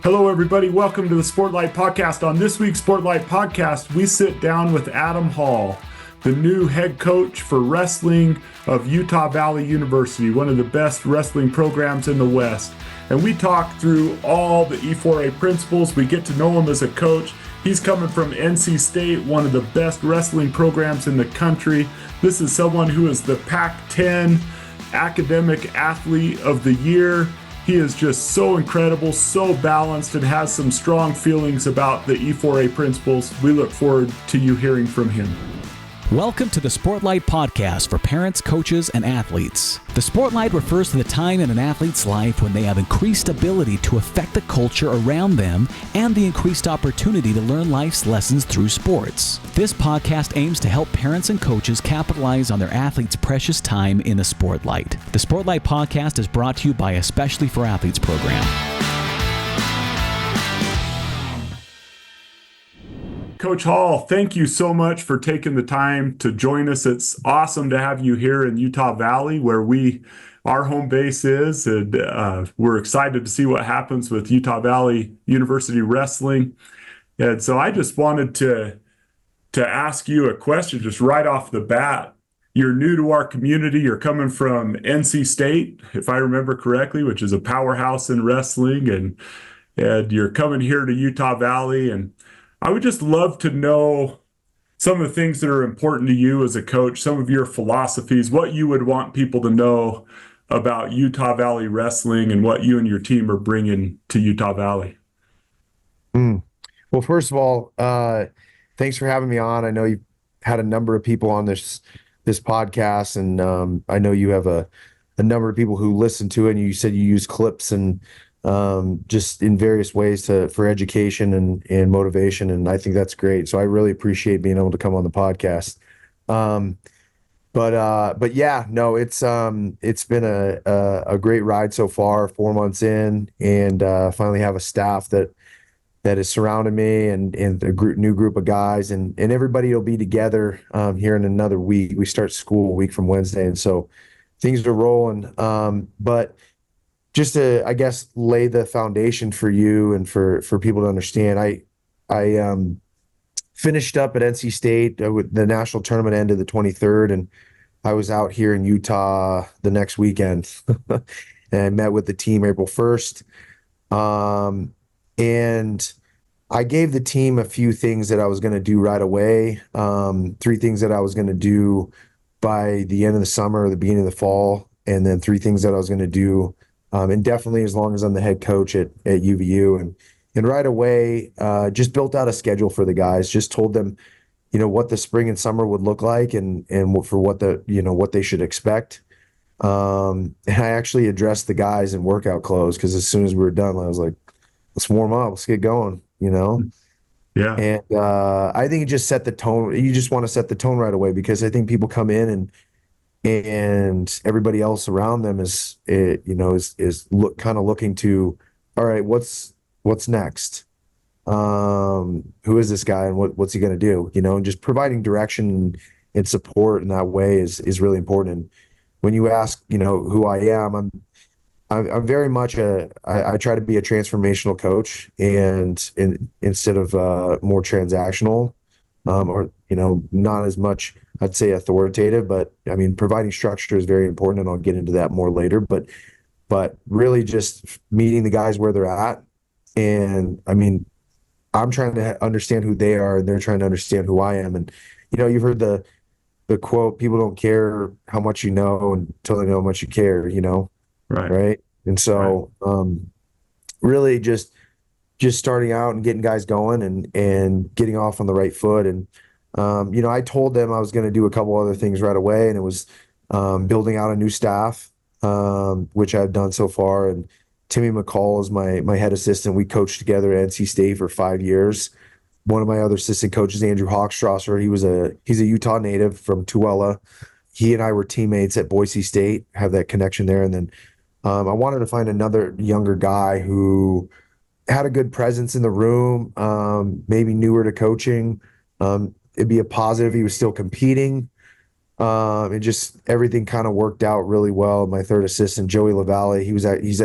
Hello, everybody. Welcome to the Sportlight Podcast. On this week's Sportlight Podcast, we sit down with Adam Hall, the new head coach for wrestling of Utah Valley University, one of the best wrestling programs in the West. And we talk through all the E4A principles. We get to know him as a coach. He's coming from NC State, one of the best wrestling programs in the country. This is someone who is the Pac-10 Academic Athlete of the Year. He is just so incredible, so balanced, and has some strong feelings about the E4A principles. We look forward to you hearing from him. Welcome to the Sportlight Podcast for parents, coaches, and athletes. The Sportlight refers to the time in an athlete's life when they have increased ability to affect the culture around them and the increased opportunity to learn life's lessons through sports. This podcast aims to help parents and coaches capitalize on their athletes' precious time in the Sportlight. The Sportlight Podcast is brought to you by Especially for Athletes program. Coach Hall, thank you so much for taking the time to join us. It's awesome to have you here in Utah Valley, where our home base is, and we're excited to see what happens with Utah Valley University Wrestling. And so I just wanted to ask you a question just right off the bat. You're new to our community. You're coming from NC State, if I remember correctly, which is a powerhouse in wrestling, and you're coming here to Utah Valley. And I would just love to know some of the things that are important to you as a coach, some of your philosophies, what you would want people to know about Utah Valley Wrestling and what you and your team are bringing to Utah Valley. Well, first of all, thanks for having me on. I know you've had a number of people on this podcast, and I know you have a number of people who listen to it, and you said you use clips and just in various ways for education and motivation. And I think that's great. So I really appreciate being able to come on the podcast. But yeah, no, it's been a great ride so far, 4 months in, and finally have a staff that is surrounding me and a new group of guys, and everybody will be together here in another week. We start school a week from Wednesday. And so things are rolling. But just to, I guess, lay the foundation for you and for people to understand, I finished up at NC State with the national tournament ended the 23rd, and I was out here in Utah the next weekend, and I met with the team April 1st. And I gave the team a few things that I was going to do right away, 3 things that I was going to do by the end of the summer or the beginning of the fall, and then 3 things that I was going to do indefinitely as long as I'm the head coach at UVU. And right away, just built out a schedule for the guys, just told them, what the spring and summer would look like and for what what they should expect. And I actually addressed the guys in workout clothes, because as soon as we were done, I was like, let's warm up, let's get going, Yeah. And I think it just set the tone. You just want to set the tone right away, because I think people come in and everybody else around them is looking to, all right, what's next? Who is this guy, and what's he going to do? And just providing direction and support in that way is really important. And when you ask, who I am, I'm very much I try to be a transformational coach, and instead of more transactional, or not as much, I'd say, authoritative, but I mean, providing structure is very important, and I'll get into that more later. But really just meeting the guys where they're at, and I mean, I'm trying to understand who they are, and they're trying to understand who I am. And you've heard the quote, "People don't care how much you know until they know how much you care." Right. And so, really just starting out and getting guys going and getting off on the right foot. And, I told them I was going to do a couple other things right away, and it was building out a new staff, which I've done so far. And Timmy McCall is my head assistant. We coached together at NC State for 5 years. One of my other assistant coaches, Andrew Hochstrasser, he's a Utah native from Tooele. He and I were teammates at Boise State, have that connection there. And then I wanted to find another younger guy who had a good presence in the room, maybe newer to coaching. It'd be a positive. He was still competing. It just, everything kind of worked out really well. My third assistant, Joey LaValle, he's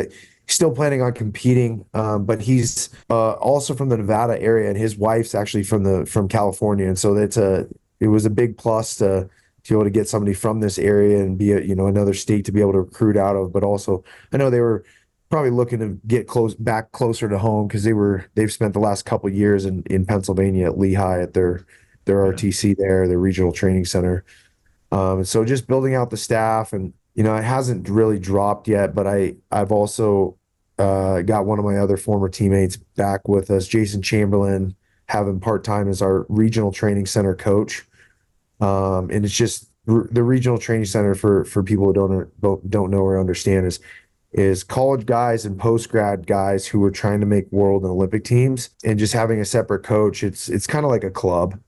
still planning on competing, but he's also from the Nevada area, and his wife's actually from California, and so it was a big plus to be able to get somebody from this area and be another state to be able to recruit out of. But also, I know they were probably looking to get back closer to home because they've spent the last couple of years in Pennsylvania at Lehigh at their RTC there, their regional training center. And so just building out the staff, and it hasn't really dropped yet, but I've also got one of my other former teammates back with us, Jason Chamberlain, having part-time as our regional training center coach. And it's just the regional training center for people who don't know or understand is college guys and post-grad guys who are trying to make world and Olympic teams, and just having a separate coach. It's kind of like a club.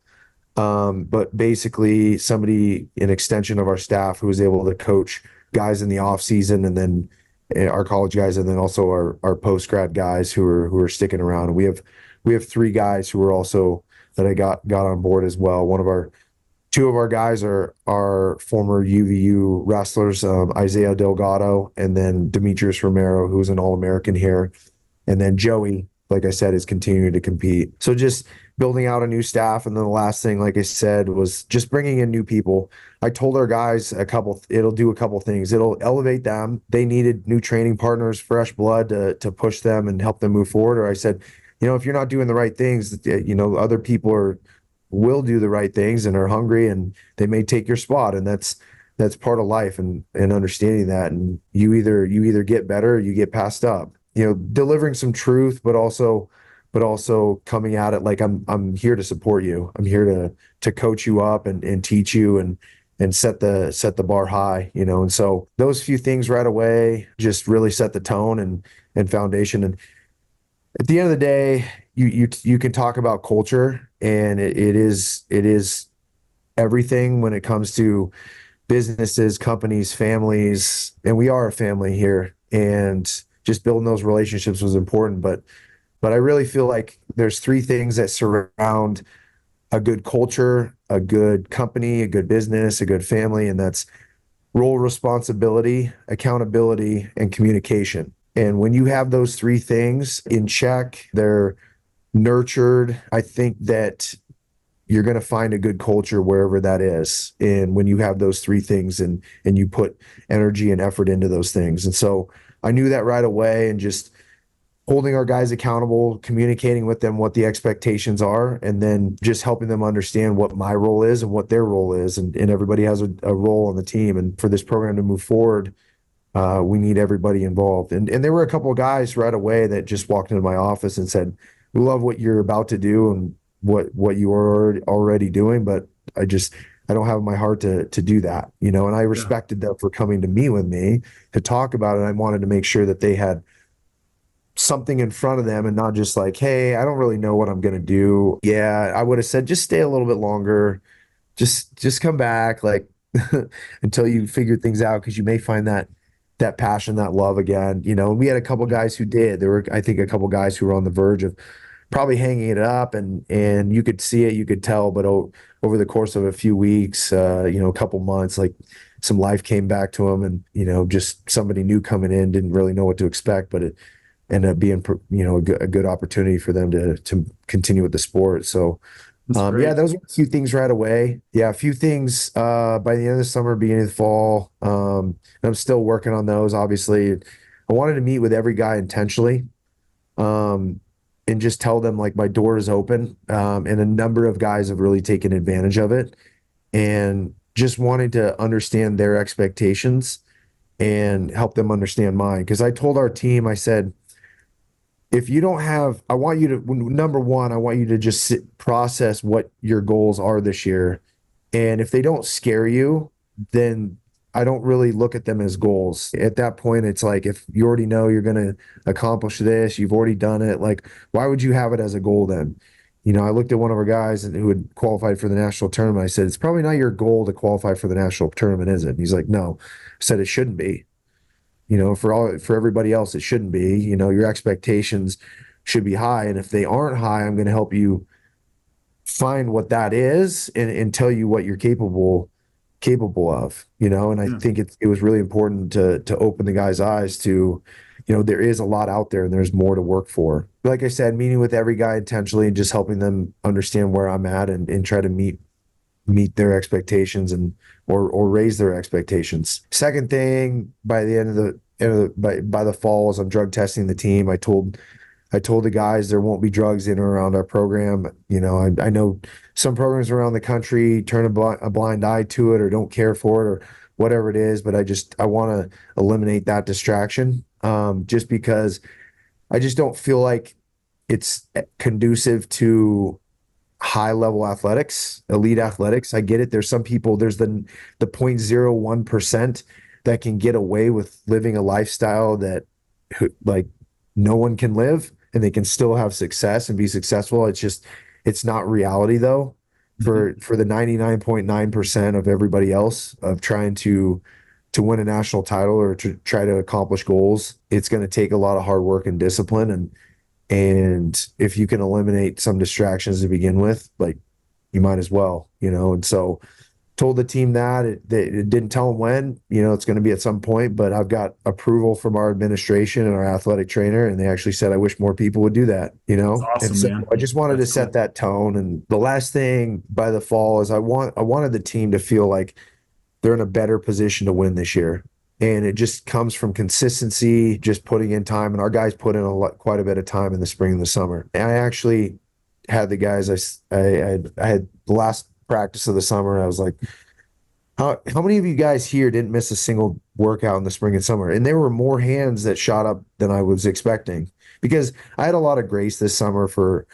But basically an extension of our staff who is able to coach guys in the off season, and then our college guys, and then also our post-grad guys who are sticking around. And we have 3 guys who are also that I got on board as well. Two of our guys are former UVU wrestlers, Isaiah Delgado, and then Demetrius Romero, who's an All-American here. And then Joey, like I said, is continuing to compete. So just building out a new staff. And then the last thing, like I said, was just bringing in new people. I told our guys it'll do a couple things. It'll elevate them. They needed new training partners, fresh blood to push them and help them move forward. Or I said, if you're not doing the right things, other people will do the right things and are hungry, and they may take your spot. And that's part of life, and understanding that. And you either get better or you get passed up, delivering some truth, but also coming at it like I'm here to support you. I'm here to coach you up and teach you and set the bar high, And so those few things right away just really set the tone and foundation. And at the end of the day, you can talk about culture, and it is everything when it comes to businesses, companies, families, and we are a family here. And just building those relationships was important, but I really feel like there's 3 things that surround a good culture, a good company, a good business, a good family, and that's role responsibility, accountability, and communication. And when you have those 3 things in check, they're nurtured, I think that you're going to find a good culture wherever that is. And when you have those 3 things and you put energy and effort into those things. And so I knew that right away, and just holding our guys accountable, communicating with them what the expectations are, and then just helping them understand what my role is and what their role is. And everybody has a role on the team. And for this program to move forward, we need everybody involved. And there were a couple of guys right away that just walked into my office and said, "We love what you're about to do and what you are already doing, but I don't have my heart to do that." And I respected them for coming to meet with me to talk about it. I wanted to make sure that they had something in front of them and not just like, "Hey, I don't really know what I'm going to do." Yeah, I would have said, just stay a little bit longer. Just come back like until you figure things out, because you may find that passion, that love again, And we had a couple guys who did. There were, I think, a couple guys who were on the verge of probably hanging it up, and you could see it, you could tell, but over the course of a few weeks, a couple months, like some life came back to them, and just somebody new coming in didn't really know what to expect, but it ended up being a good opportunity for them to continue with the sport. So those were a few things right away. Yeah, a few things by the end of the summer, beginning of the fall. And I'm still working on those. Obviously, I wanted to meet with every guy intentionally, and just tell them like my door is open. And a number of guys have really taken advantage of it, and just wanted to understand their expectations and help them understand mine. Because I told our team, I said, if you don't have, I want you to, number one, I want you to just process what your goals are this year. And if they don't scare you, then I don't really look at them as goals. At that point, it's like, if you already know you're going to accomplish this, you've already done it, like, why would you have it as a goal then? I looked at one of our guys who had qualified for the national tournament. I said, "It's probably not your goal to qualify for the national tournament, is it?" And he's like, "No." I said, "It shouldn't be. For everybody else, it shouldn't be. Your expectations should be high. And if they aren't high, I'm going to help you find what that is and tell you what you're capable of, And I think it was really important to open the guy's eyes to, there is a lot out there and there's more to work for. Like I said, meeting with every guy intentionally and just helping them understand where I'm at and try to meet their expectations and or raise their expectations. Second thing, by the end of by the fall, as I'm drug testing the team, I told the guys there won't be drugs in or around our program. I know some programs around the country turn a blind eye to it or don't care for it or whatever it is, but I want to eliminate that distraction, just because I just don't feel like it's conducive to high level athletics, elite athletics. I get it. There's some people, there's the 0.01% that can get away with living a lifestyle that like no one can live, and they can still have success and be successful. It's not reality though. For the 99.9% of everybody else of trying to win a national title or to try to accomplish goals, it's going to take a lot of hard work and discipline. And if you can eliminate some distractions to begin with, like, you might as well, and so told the team that it didn't tell them when, it's going to be at some point, but I've got approval from our administration and our athletic trainer. And they actually said, I wish more people would do that, That's awesome, and so man. I just wanted That's to set that tone. And the last thing by the fall is I wanted the team to feel like they're in a better position to win this year. And it just comes from consistency, just putting in time. And our guys put in quite a bit of time in the spring and the summer. And I actually had the guys, I had the last practice of the summer. I was like, how many of you guys here didn't miss a single workout in the spring and summer? And there were more hands that shot up than I was expecting, because I had a lot of grace this summer for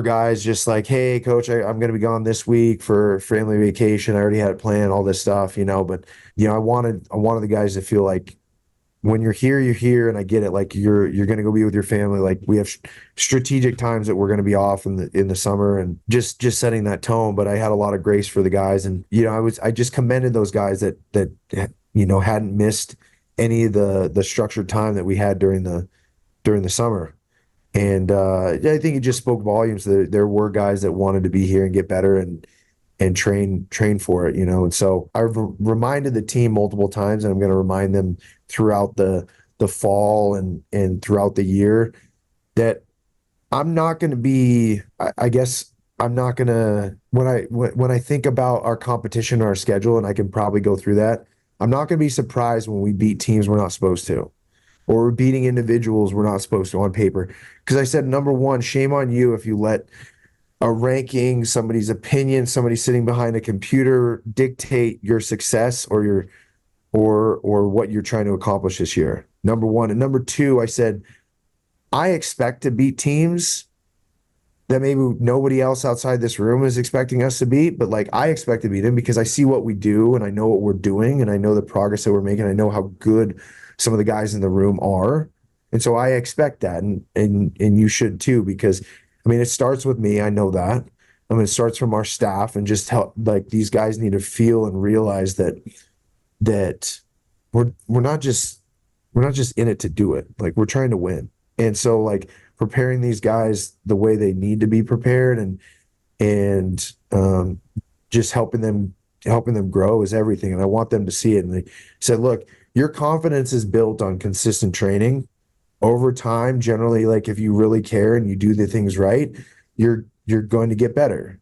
guys just like, hey, coach, I'm going to be gone this week for family vacation. I already had it planned, all this stuff, but I wanted the guys to feel like when you're here, and I get it. Like you're going to go be with your family. Like we have strategic times that we're going to be off in the summer, and just setting that tone. But I had a lot of grace for the guys, and I just commended those guys that hadn't missed any of the structured time that we had during the summer. And I think it just spoke volumes. There were guys that wanted to be here and get better and train for it, And so I've reminded the team multiple times, and I'm going to remind them throughout the fall and throughout the year that I'm not going to be. I guess I'm not going to when I think about our competition or our schedule, and I can probably go through that. I'm not going to be surprised when we beat teams we're not supposed to, or we're beating individuals we're not supposed to on paper. Because I said, number one, shame on you if you let a ranking, somebody's opinion, somebody sitting behind a computer dictate your success or what you're trying to accomplish this year. Number one. And number two, I said, I expect to beat teams that maybe nobody else outside this room is expecting us to beat, but like I expect to beat them because I see what we do and I know what we're doing and I know the progress that we're making. I know how good some of the guys in the room are. And so I expect that, and you should too, because it starts with me. I know that. It starts from our staff, and just help, like, these guys need to feel and realize that we're not just in it to do it. Like, we're trying to win. And so, like, preparing these guys the way they need to be prepared and just helping them grow is everything. And I want them to see it. And they said, look, your confidence is built on consistent training. Over time, generally, like, if you really care and you do the things right, you're going to get better.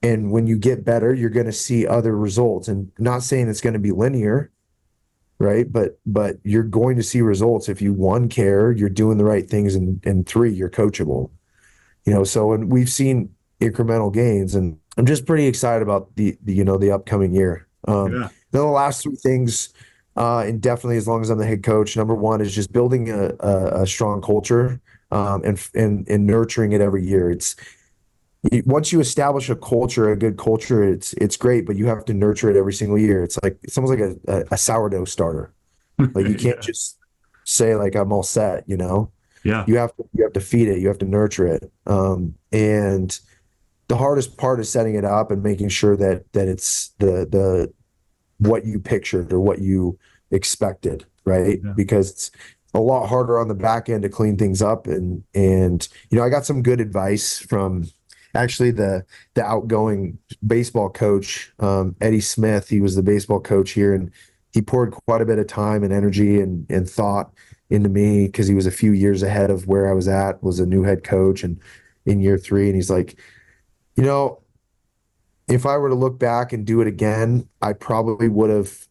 And when you get better, you're going to see other results. And not saying it's going to be linear, right? But you're going to see results if you, one, care, you're doing the right things, and three, you're coachable. So, and we've seen incremental gains, and I'm just pretty excited about the upcoming year. Then the last three things, and definitely as long as I'm the head coach, number one is just building a strong culture, and nurturing it every year. Once you establish a good culture, it's great, but you have to nurture it every single year. It's almost like a sourdough starter. Like, you can't just say, like, I'm all set, Yeah. You have to feed it, you have to nurture it. And the hardest part is setting it up and making sure that it's the what you pictured or what you expected, right? Yeah. Because it's a lot harder on the back end to clean things up. And I got some good advice from actually the outgoing baseball coach, Eddie Smith. He was the baseball coach here, and he poured quite a bit of time and energy and thought into me because he was a few years ahead of where I was at, was a new head coach and in year 3. And he's like, you know, if I were to look back and do it again, I probably would have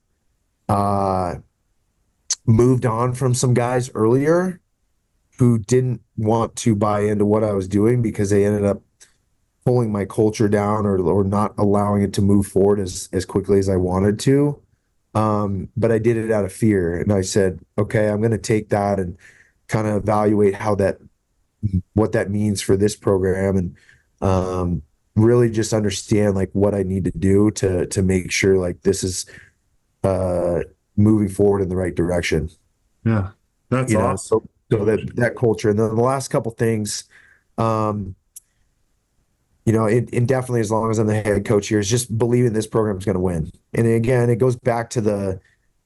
moved on from some guys earlier who didn't want to buy into what I was doing because they ended up pulling my culture down or not allowing it to move forward as quickly as I wanted to. But I did it out of fear. And I said, okay, I'm going to take that and kind of evaluate what that means for this program and really just understand like what I need to do to make sure like this is moving forward in the right direction. Yeah, that's awesome. So that culture. And then the last couple things, and definitely as long as I'm the head coach here, is just believing this program is going to win. And again, it goes back to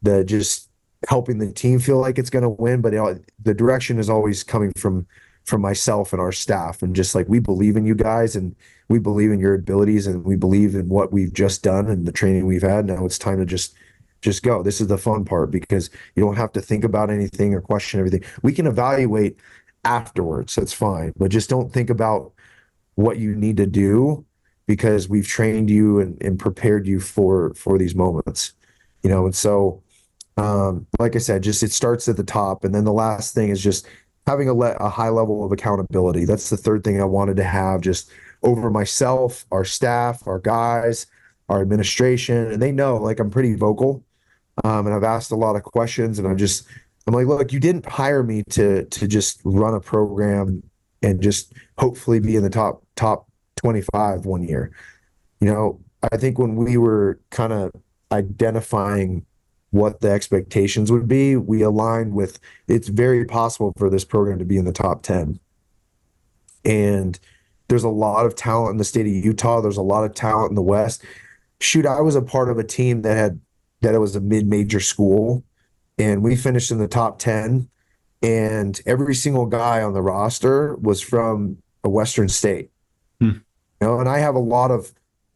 the just helping the team feel like it's going to win, but the direction is always coming from myself and our staff, and just like we believe in you guys and we believe in your abilities and we believe in what we've just done and the training we've had. Now it's time to just go. This is the fun part because you don't have to think about anything or question everything. We can evaluate afterwards. That's fine, but just don't think about what you need to do because we've trained you and prepared you for these moments, And so, like I said, just it starts at the top, and then the last thing is just having a high level of accountability. That's the third thing I wanted to have, just over myself, our staff, our guys, our administration, and they know like I'm pretty vocal, and I've asked a lot of questions, and I'm like, look, you didn't hire me to just run a program and just hopefully be in the top 25 one year. I think when we were kind of identifying what the expectations would be, we aligned with it's very possible for this program to be in the top 10. And there's a lot of talent in the state of Utah. There's a lot of talent in the West. Shoot, I was a part of a team that it was a mid-major school, and we finished in the top 10. And every single guy on the roster was from a Western state. And I have a lot of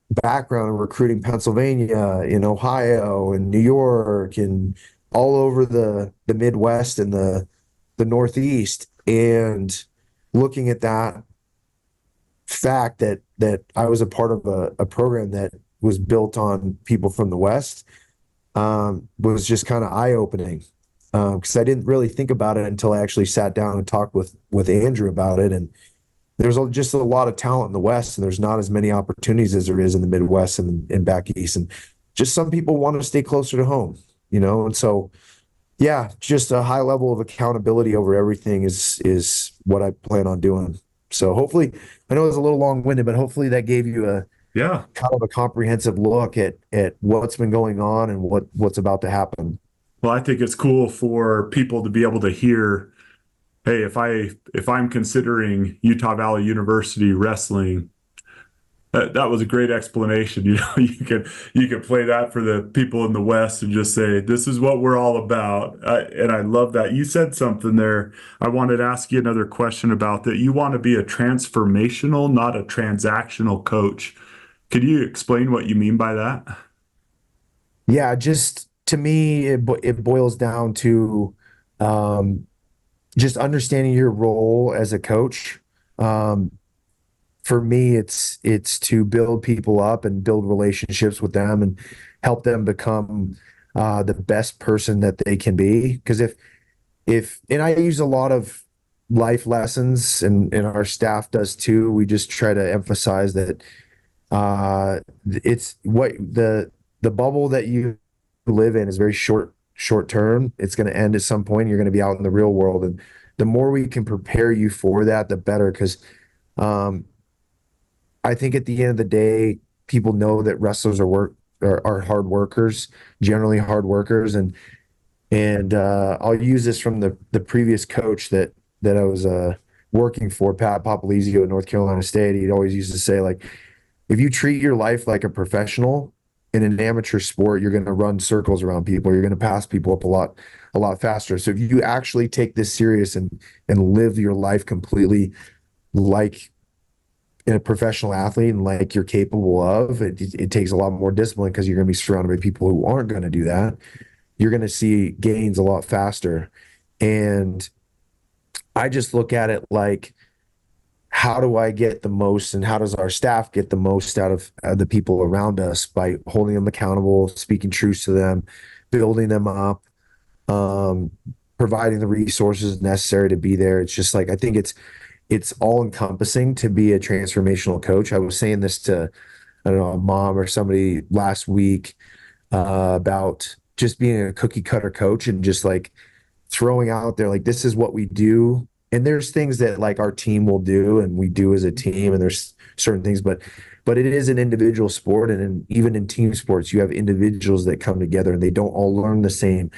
background in recruiting Pennsylvania, in Ohio, and New York, and all over the Midwest and the Northeast. And looking at that fact that I was a part of a program that was built on people from the West was just kind of eye-opening. Because I didn't really think about it until I actually sat down and talked with Andrew about it. And there's just a lot of talent in the West, and there's not as many opportunities as there is in the Midwest and back East. And just some people want to stay closer to home, And so, yeah, just a high level of accountability over everything is what I plan on doing. So hopefully, I know it was a little long-winded, but hopefully that gave you kind of a comprehensive look at what's been going on and what's about to happen. Well, I think it's cool for people to be able to hear, hey, if I'm considering Utah Valley University wrestling, that was a great explanation. You can play that for the people in the West and just say, this is what we're all about. And I love that. You said something there. I wanted to ask you another question about that. You want to be a transformational, not a transactional coach. Could you explain what you mean by that? Yeah, just to me, it boils down to just understanding your role as a coach. For me, it's to build people up and build relationships with them and help them become the best person that they can be. Because and I use a lot of life lessons, and our staff does too. We just try to emphasize that it's what the bubble that you live in is very short term. It's going to end at some point. You're going to be out in the real world, and the more we can prepare you for that, the better. Because I think at the end of the day, people know that wrestlers are hard workers, generally hard workers, and I'll use this from the previous coach that I was working for, Pat Popolizio at North Carolina State. He'd always used to say, like, if you treat your life like a professional in an amateur sport, you're going to run circles around people. You're going to pass people up a lot faster. So if you actually take this serious and live your life completely like a professional athlete and like you're capable of, it takes a lot more discipline because you're going to be surrounded by people who aren't going to do that. You're going to see gains a lot faster. And I just look at it like, how do I get the most, and how does our staff get the most out of the people around us by holding them accountable, speaking truth to them, building them up, um, providing the resources necessary to be there. It's just like, I think it's all encompassing to be a transformational coach. I was saying this to, I don't know, a mom or somebody last week about just being a cookie cutter coach and just like throwing out there, like, this is what we do. And there's things that like our team will do and we do as a team, and there's certain things, but it is an individual sport. And even in team sports, you have individuals that come together and they don't all learn the same.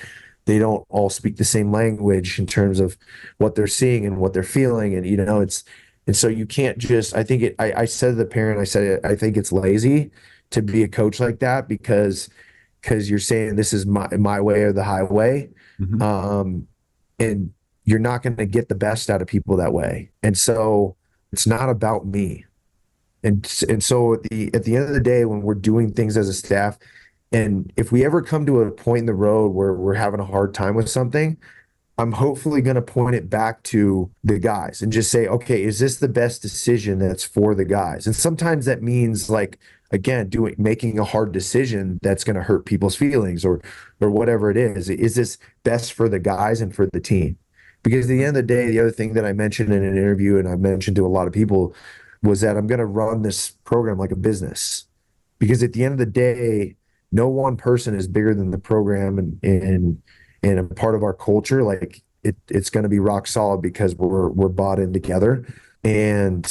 They don't all speak the same language in terms of what they're seeing and what they're feeling. And, and so you can't just, I said to the parent, I said, I think it's lazy to be a coach like that because you're saying this is my way or the highway. Mm-hmm. And you're not going to get the best out of people that way. And so it's not about me. And so at the end of the day, when we're doing things as a staff, and if we ever come to a point in the road where we're having a hard time with something, I'm hopefully going to point it back to the guys and just say, okay, is this the best decision that's for the guys? And sometimes that means, like, again, making a hard decision that's going to hurt people's feelings or whatever it is. Is this best for the guys and for the team? Because at the end of the day, the other thing that I mentioned in an interview, and I've mentioned to a lot of people, was that I'm going to run this program like a business. Because at the end of the day, no one person is bigger than the program, and a part of our culture. Like, it's going to be rock solid because we're bought in together. And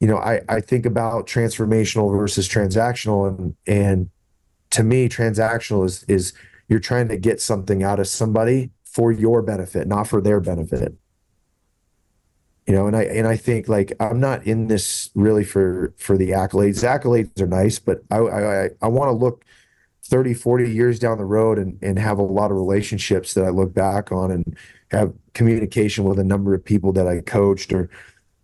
I think about transformational versus transactional, and to me, transactional is you're trying to get something out of somebody for your benefit, not for their benefit. And I think, like, I'm not in this really for the accolades. The accolades are nice, but I want to look 30, 40 years down the road and have a lot of relationships that I look back on and have communication with a number of people that I coached or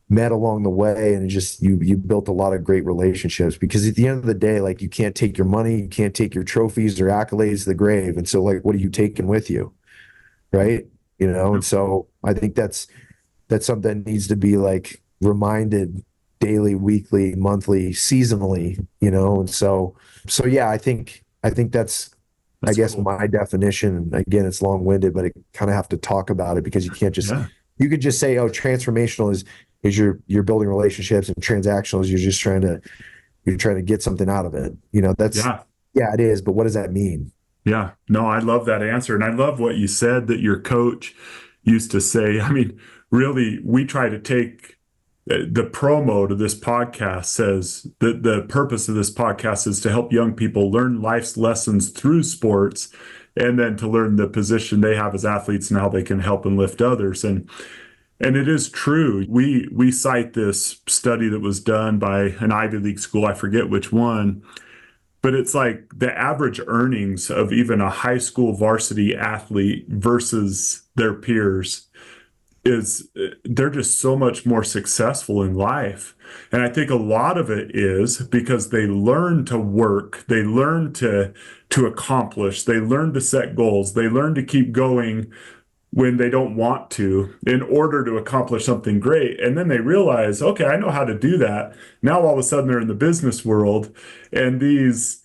met along the way. And just, you built a lot of great relationships, because at the end of the day, like, you can't take your money, you can't take your trophies or accolades to the grave. And so, like, what are you taking with you? Right. And so I think that's something that needs to be, like, reminded daily, weekly, monthly, seasonally, and so yeah, I think that's I guess cool. my definition. Again, it's long-winded, but I kind of have to talk about it, because you can't just, you could just say, oh, transformational is you're building relationships, and transactional is you're trying to get something out of it. Yeah, it is. But what does that mean? Yeah, no, I love that answer. And I love what you said that your coach used to say. I mean, really, we try to take the promo to this podcast says that the purpose of this podcast is to help young people learn life's lessons through sports, and then to learn the position they have as athletes and how they can help and lift others. And it is true. We cite this study that was done by an Ivy League school, I forget which one, but it's like the average earnings of even a high school varsity athlete versus their peers is they're just so much more successful in life. And I think a lot of it is because they learn to work, they learn to accomplish, they learn to set goals, they learn to keep going when they don't want to in order to accomplish something great. And then they realize, okay, I know how to do that. Now all of a sudden they're in the business world, and these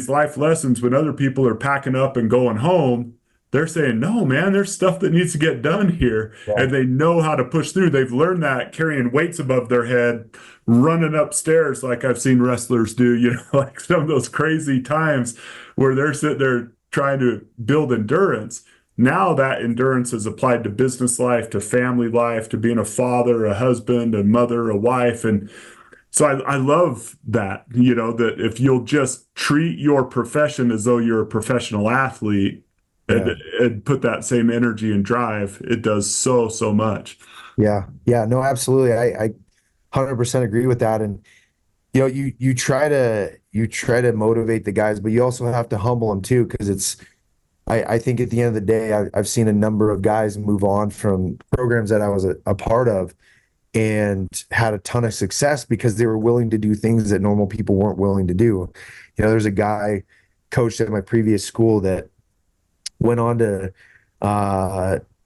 life lessons, when other people are packing up and going home, they're saying, no, man, there's stuff that needs to get done here. Yeah. And they know how to push through. They've learned that carrying weights above their head, running upstairs like I've seen wrestlers do, like some of those crazy times where they're sitting there trying to build endurance. Now that endurance is applied to business life, to family life, to being a father, a husband, a mother, a wife. And so I love that, that if you'll just treat your profession as though you're a professional athlete, and put that same energy and drive, it does so much. Yeah. No, absolutely. I 100% agree with that. And, you try to motivate the guys, but you also have to humble them too. Cause I think at the end of the day, I've seen a number of guys move on from programs that I was a part of and had a ton of success because they were willing to do things that normal people weren't willing to do. There's a guy coached at my previous school that went on to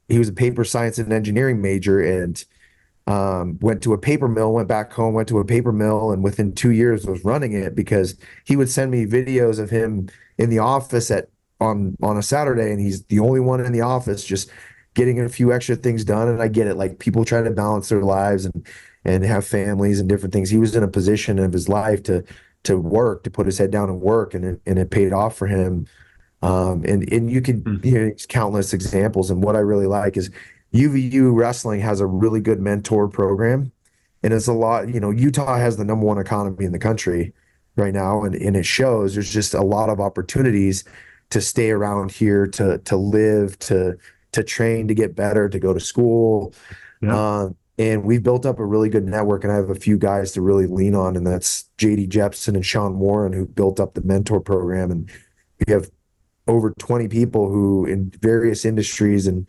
he was a paper science and engineering major, and went to a paper mill, went back home, went to a paper mill, and within 2 years was running it because he would send me videos of him in the office on a Saturday, and he's the only one in the office just getting a few extra things done. And I get it, like people try to balance their lives and have families and different things. He was in a position of his life to work, to put his head down and work, and it paid off for him. And you can, it's countless examples. And what I really like is UVU Wrestling has a really good mentor program, and it's a lot. Utah has the #1 economy in the country right now, and it shows. There's just a lot of opportunities to stay around here, to live, to train, to get better, to go to school. Yeah. And we've built up a really good network, and I have a few guys to really lean on, and that's JD Jepson and Sean Warren, who built up the mentor program. And we have over 20 people who in various industries and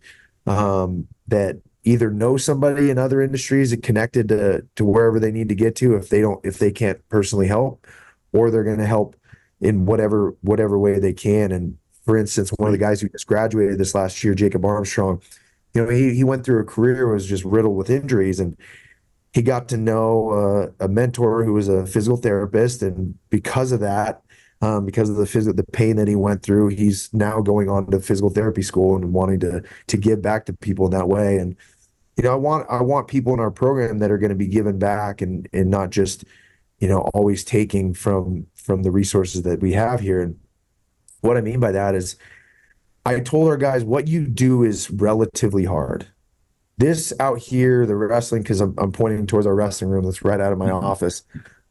that either know somebody in other industries and connected to wherever they need to get to if they can't personally help, or they're going to help in whatever way they can. And for instance, one of the guys who just graduated this last year, Jacob Armstrong, he went through a career was just riddled with injuries, and he got to know a mentor who was a physical therapist, and because of that, because of the pain that he went through, he's now going on to physical therapy school and wanting to give back to people in that way. And I want people in our program that are going to be giving back and not just always taking from the resources that we have here. And what I mean by that is, I told our guys, what you do is relatively hard. This out here, the wrestling, because I'm pointing towards our wrestling room that's right out of my office.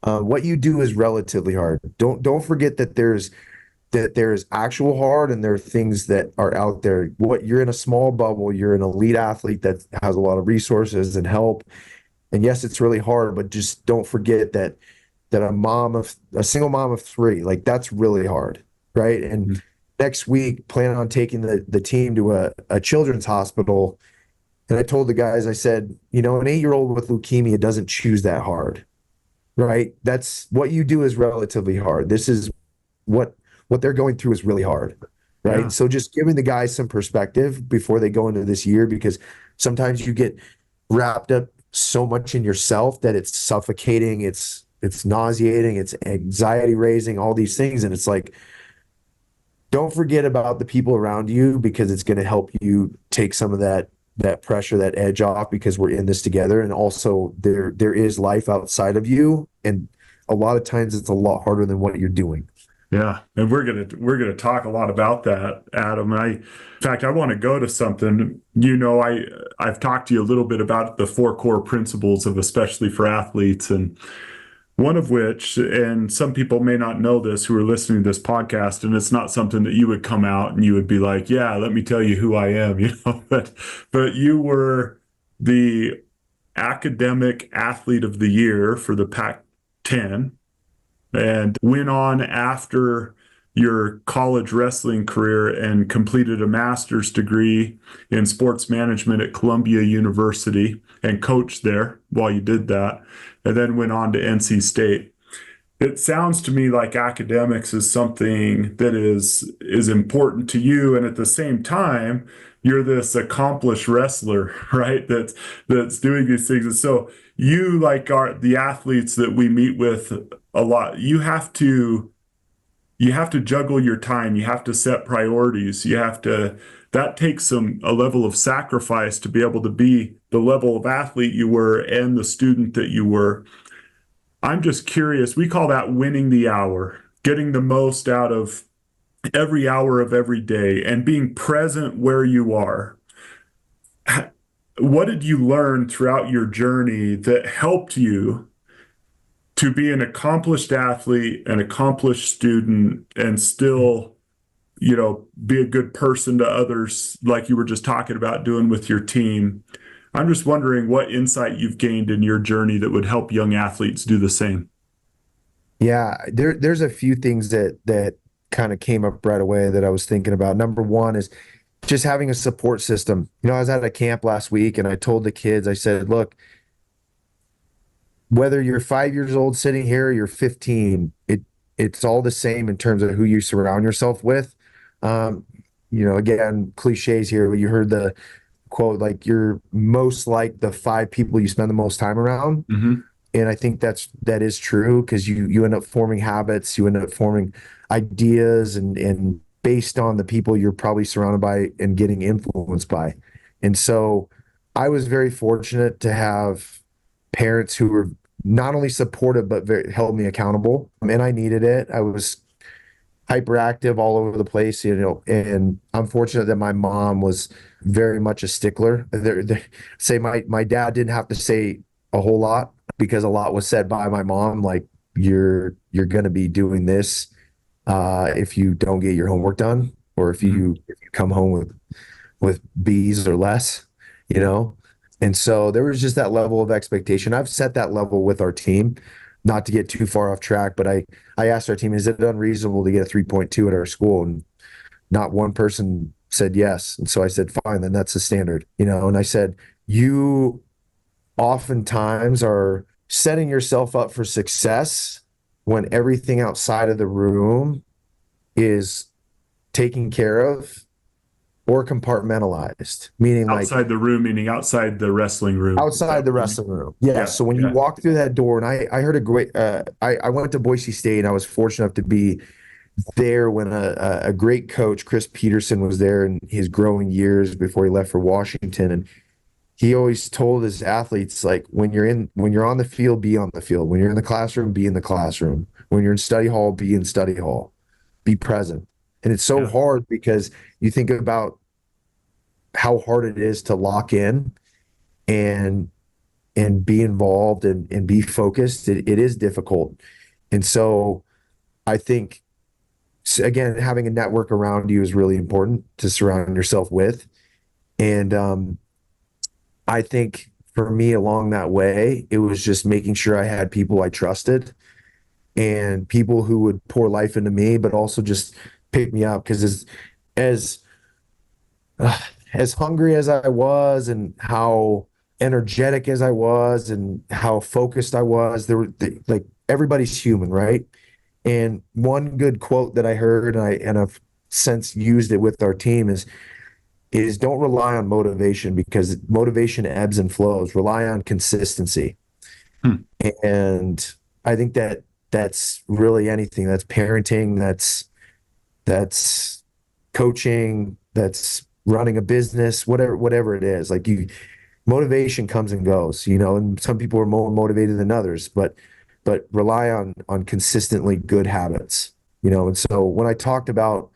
What you do is relatively hard. Don't forget that there's actual hard, and there are things that are out there. You're in a small bubble. You're an elite athlete that has a lot of resources and help. And yes, it's really hard, but just don't forget that a single mom of 3, like, that's really hard, right? And next week, plan on taking the team to a children's hospital. And I told the guys, I said, an 8-year-old with leukemia doesn't choose that hard, right? That's what you do is relatively hard. This is what they're going through is really hard, right? Yeah. So just giving the guys some perspective before they go into this year, because sometimes you get wrapped up so much in yourself that it's suffocating, it's nauseating, it's anxiety raising, all these things. And it's like, don't forget about the people around you, because it's going to help you take some of that pressure, that edge off, because we're in this together. And also there is life outside of you. And a lot of times it's a lot harder than what you're doing. Yeah, and we're gonna talk a lot about that, Adam. And in fact, I want to go to something. I've talked to you a little bit about the 4 core principles of especially for athletes, and one of which, and some people may not know this who are listening to this podcast, and it's not something that you would come out and you would be like, yeah, let me tell you who I am, but you were the academic athlete of the year for the Pac-10, and went on after your college wrestling career and completed a master's degree in sports management at Columbia University and coached there while you did that, and then went on to NC State. It sounds to me like academics is something that is important to you, and at the same time, you're this accomplished wrestler, right? That's doing these things. And so you, like the athletes that we meet with a lot, you have to juggle your time. You have to set priorities. That takes a level of sacrifice to be able to be the level of athlete you were and the student that you were. I'm just curious. We call that winning the hour, getting the most out of every hour of every day and being present where you are. What did you learn throughout your journey that helped you to be an accomplished athlete, an accomplished student, and still, be a good person to others, like you were just talking about doing with your team? I'm just wondering what insight you've gained in your journey that would help young athletes do the same. Yeah, there's a few things that kind of came up right away that I was thinking about. Number one is just having a support system. I was at a camp last week, and I told the kids, I said, look, whether you're 5 years old sitting here or you're 15, it's all the same in terms of who you surround yourself with. Again, cliches here, but you heard the quote, like you're most like the five people you spend the most time around. Hmm. And I think that is true because you end up forming habits, you end up forming ideas and based on the people you're probably surrounded by and getting influenced by. And so I was very fortunate to have parents who were not only supportive but held me accountable. And I needed it. I was hyperactive all over the place, and I'm fortunate that my mom was very much a stickler. Say my dad didn't have to say a whole lot because a lot was said by my mom, like you're going to be doing this if you don't get your homework done, or if you come home with B's or less, you know. And so there was just that level of expectation. I've set that level with our team, not to get too far off track, but I asked our team, is it unreasonable to get a 3.2 at our school? And not one person said yes. And so I said, fine, then that's the standard, And I said, you oftentimes are setting yourself up for success when everything outside of the room is taken care of or compartmentalized, meaning like Outside the room, meaning outside the wrestling room. outside the wrestling room. Yeah. Yeah. So when you walk through that door, and I heard a great, I went to Boise State, and I was fortunate enough to be there when a great coach, Chris Peterson, was there in his growing years before he left for Washington. And he always told his athletes, like, when you're on the field, be on the field. When you're in the classroom, be in the classroom. When you're in study hall, be in study hall. Be present. And it's so hard because you think about how hard it is to lock in and be involved and be focused. It is difficult. And so I think, again, having a network around you is really important to surround yourself with. And I think for me along that way, it was just making sure I had people I trusted and people who would pour life into me, but also just pick me up. Because as as hungry as I was and how energetic as I was and how focused I was, like everybody's human, right? And one good quote that I heard, and I've since used it with our team is don't rely on motivation because motivation ebbs and flows. Rely on consistency. Hmm. And I think that's really anything. That's parenting, that's coaching, that's running a business, whatever it is. Like motivation comes and goes, and some people are more motivated than others, but rely on consistently good habits, And so when I talked about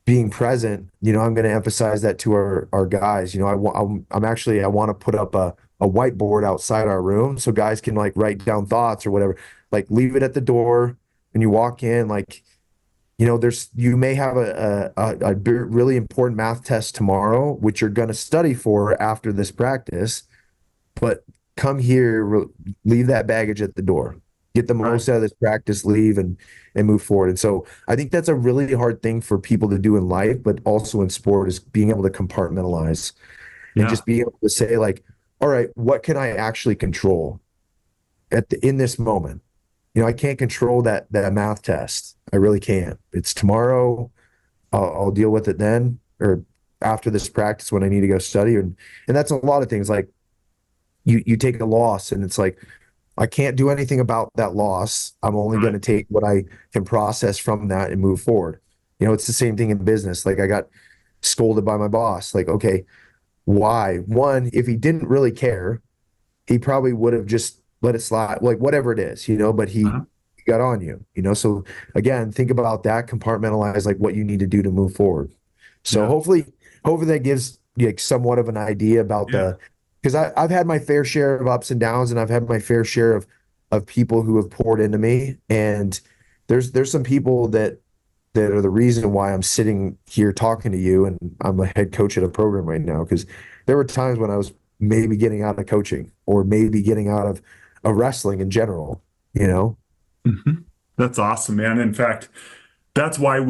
being present, I'm going to emphasize that to our guys. I want to put up a whiteboard outside our room so guys can like write down thoughts or whatever. Like leave it at the door and you walk in. Like, you may have a really important math test tomorrow, which you're going to study for after this practice, but come here, leave that baggage at the door, get the most out of this practice, leave and move forward. And so I think that's a really hard thing for people to do in life, but also in sport, is being able to compartmentalize and just be able to say like, all right, what can I actually control in this moment? I can't control that math test. I really can't. It's tomorrow. I'll deal with it then, or after this practice when I need to go study. And that's a lot of things. Like you take a loss and it's like, I can't do anything about that loss. I'm only going to take what I can process from that and move forward. It's the same thing in business. Like I got scolded by my boss. Like, okay, why? One, if he didn't really care, he probably would have just let it slide, like whatever it is, but he got on you, So again, think about that, compartmentalize like what you need to do to move forward. So hopefully that gives like somewhat of an idea about because I've had my fair share of ups and downs, and I've had my fair share of people who have poured into me. And there's some people that are the reason why I'm sitting here talking to you, and I'm a head coach at a program right now, because there were times when I was maybe getting out of coaching or maybe getting out of wrestling in general, Mm-hmm. That's awesome, man. In fact, that's why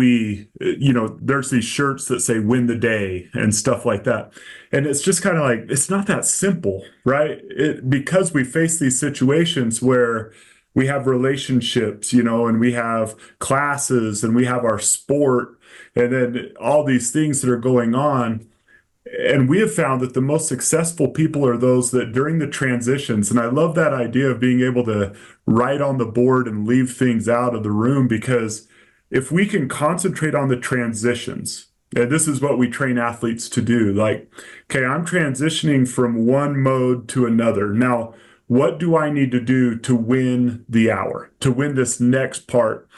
there's these shirts that say win the day and stuff like that. And it's just kind of like, it's not that simple, right? Because we face these situations where we have relationships, and we have classes and we have our sport and then all these things that are going on. And we have found that the most successful people are those that during the transitions, and I love that idea of being able to write on the board and leave things out of the room, because if we can concentrate on the transitions, and this is what we train athletes to do, like, okay, I'm transitioning from one mode to another. Now, what do I need to do to win the hour, to win this next part?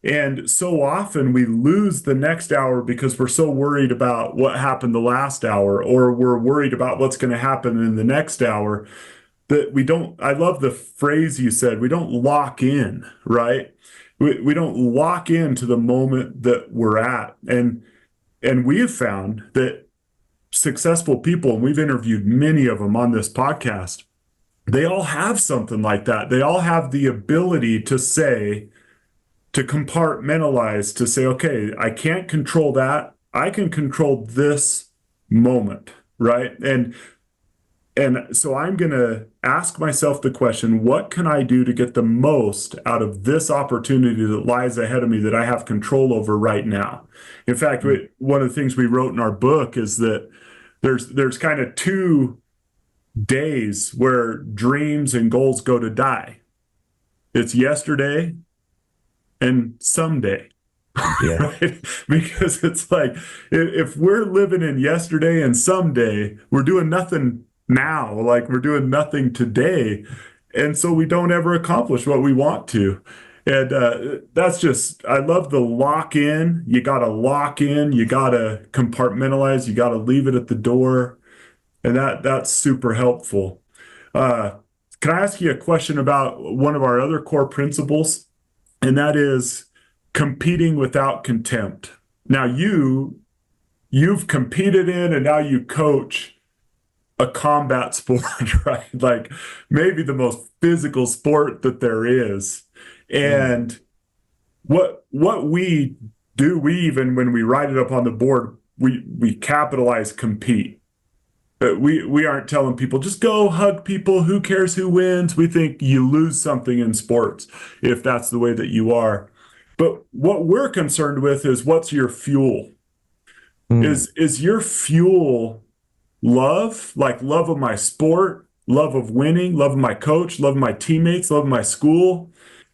And so often we lose the next hour because we're so worried about what happened the last hour, or we're worried about what's going to happen in the next hour, that we don't. I love the phrase you said, we don't lock in, right? We don't lock into the moment that we're at. And we have found that successful people, and we've interviewed many of them on this podcast, they all have something like that. They all have the ability to say, to compartmentalize, to say, okay, I can't control that. I can control this moment, right? And so I'm going to ask myself the question, what can I do to get the most out of this opportunity that lies ahead of me that I have control over right now? In fact, one of the things we wrote in our book is that there's kind of two days where dreams and goals go to die. It's yesterday and someday. Yeah. Right? Because it's like, if we're living in yesterday and someday, we're doing nothing now, like we're doing nothing today. And so we don't ever accomplish what we want to. And that's just, I love the lock in. You got to lock in, you got to compartmentalize, you got to leave it at the door. And that's super helpful. Can I ask you a question about one of our other core principles? And that is competing without contempt. Now you've competed in, and now you coach a combat sport, right? Like maybe the most physical sport that there is. And what we do, we even, when we write it up on the board, we capitalize compete. We aren't telling people just go hug people, who cares who wins. We think you lose something in sports if that's the way that you are. But what we're concerned with is, what's your fuel? Is your fuel love, like love of my sport, love of winning, love of my coach, love of my teammates, love of my school?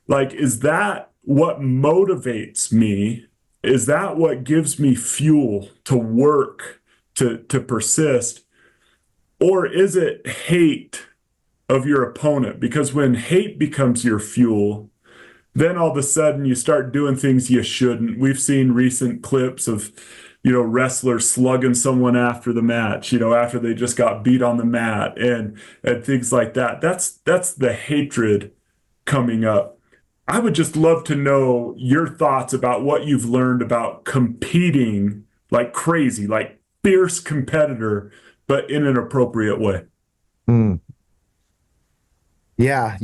Like, is that what motivates me? Is that what gives me fuel to work, to persist? Or is it hate of your opponent? Because when hate becomes your fuel, then all of a sudden you start doing things you shouldn't. We've seen recent clips of, wrestlers slugging someone after the match, after they just got beat on the mat, and things like that. That's the hatred coming up. I would just love to know your thoughts about what you've learned about competing like crazy, like fierce competitor, but in an appropriate way. Yeah.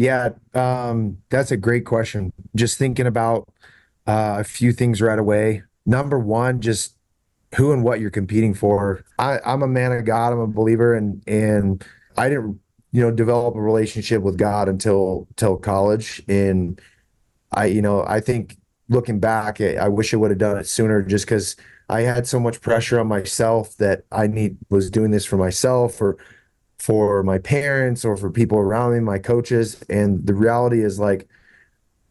That's a great question. Just thinking about a few things right away. Number one, just who and what you're competing for. I'm a man of God. I'm a believer, and I didn't, develop a relationship with God until college. And I think looking back, I wish I would have done it sooner, just because I had so much pressure on myself that was doing this for myself, or for my parents, or for people around me, my coaches. And the reality is, like,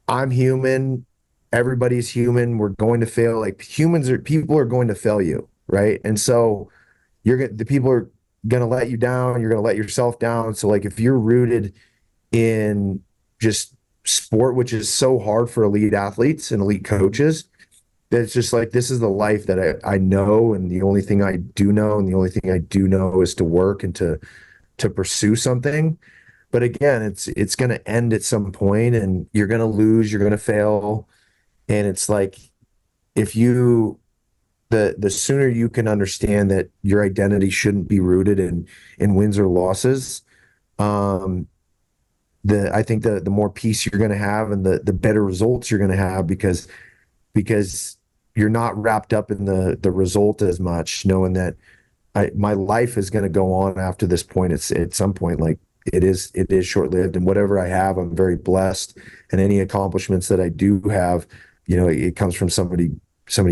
I'm human. Everybody's human. We're going to fail. Like, people are going to fail you, right? And so the people are going to let you down. You're going to let yourself down. So, like, if you're rooted in just sport, which is so hard for elite athletes and elite coaches, that it's just like, this is the life that I know, and the only thing I do know, and the only thing I do know is to work and to pursue something. But again, it's going to end at some point, and you're going to lose, you're going to fail. And it's like, if the sooner you can understand that your identity shouldn't be rooted in wins or losses, I think the more peace you're going to have, and the better results you're going to have, because you're not wrapped up in the result as much, knowing that my life is going to go on after this point. It's at some point, like, it is short-lived, and whatever I have, I'm very blessed. And any accomplishments that I do have, it comes from somebody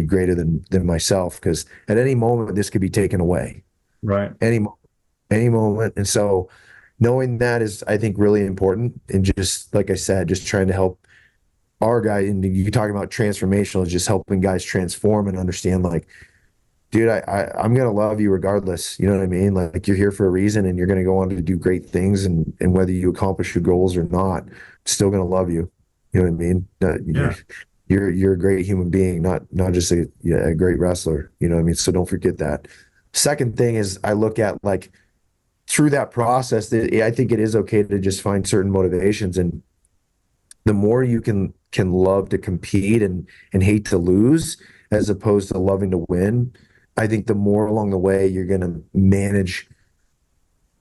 greater than myself, because at any moment this could be taken away. Right. any mo- any moment. And so knowing that is, I think, really important. And just like I said, just trying to help our guy. And you talking about transformational, is just helping guys transform and understand, like, dude, I'm gonna love you regardless. You know what I mean? Like, you're here for a reason, and you're gonna go on to do great things, and whether you accomplish your goals or not, I'm still gonna love you. You know what I mean? Yeah. You're a great human being, not just a great wrestler. You know what I mean? So don't forget that. Second thing is, I look at, like, through that process, I think it is okay to just find certain motivations, and the more you can love to compete and hate to lose, as opposed to loving to win, I think the more along the way you're going to manage